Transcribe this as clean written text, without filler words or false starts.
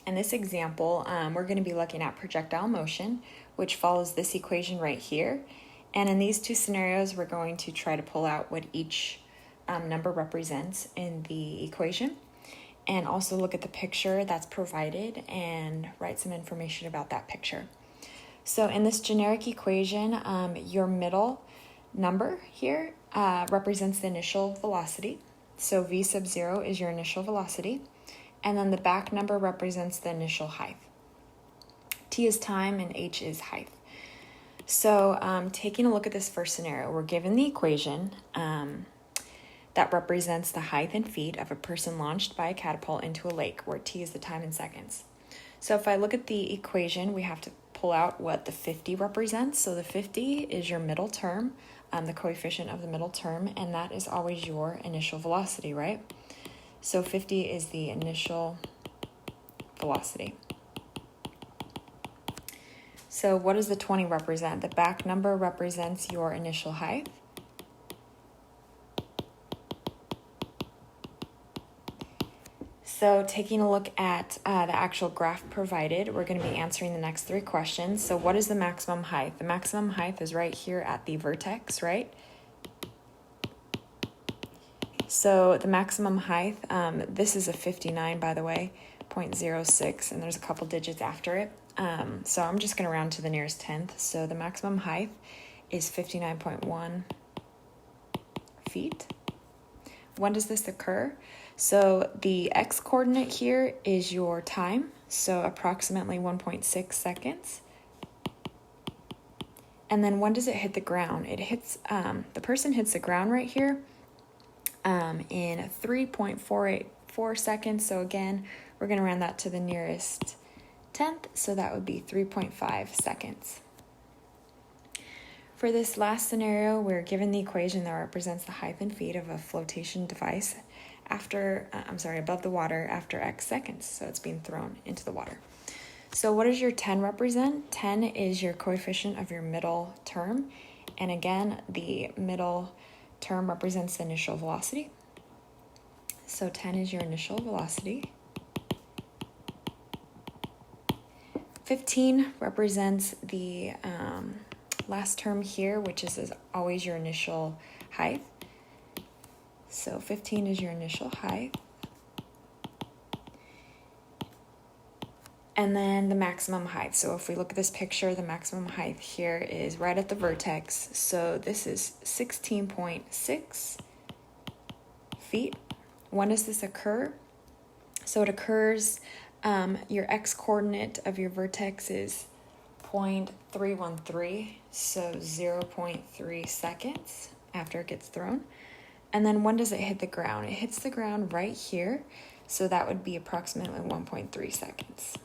In this example, we're going to be looking at projectile motion, which follows this equation right here. And in these two scenarios, we're going to try to pull out what each number represents in the equation, and also look at the picture that's provided and write some information about that picture. So in this generic equation, your middle number here represents the initial velocity. So v sub 0 is your initial velocity. And then the back number represents the initial height. T is time and h is height. So taking a look at this first scenario, we're given the equation that represents the height in feet of a person launched by a catapult into a lake, where t is the time in seconds. So if I look at the equation, we have to pull out what the 50 represents. So the 50 is your middle term, the coefficient of the middle term, and that is always your initial velocity, right? So 50 is the initial velocity. So what does the 20 represent? The back number represents your initial height. So taking a look at the actual graph provided, we're going to be answering the next three questions. So what is the maximum height? The maximum height is right here at the vertex, right? So the maximum height, this is a 59, by the way, 0.06, and there's a couple digits after it. So I'm just going to round to the nearest tenth. So the maximum height is 59.1 feet. When does this occur? So the x coordinate here is your time, so approximately 1.6 seconds. And then when does it hit the ground? It hits, the person hits the ground right here in 3.484 seconds. So again, we're going to round that to the nearest tenth, so that would be 3.5 seconds. For this last scenario, we're given the equation that represents the height in feet of a flotation device above the water after x seconds. So it's being thrown into the water. So what does your 10 represent? 10 is your coefficient of your middle term. And again, the middle term represents the initial velocity. So 10 is your initial velocity. 15 represents the last term here, which is always your initial height. So 15 is your initial height. And then the maximum height. So if we look at this picture, the maximum height here is right at the vertex. So this is 16.6 feet. When does this occur? So it occurs, your x coordinate of your vertex is 0.313, so 0.3 seconds after it gets thrown. And then when does it hit the ground? It hits the ground right here, so that would be approximately 1.3 seconds.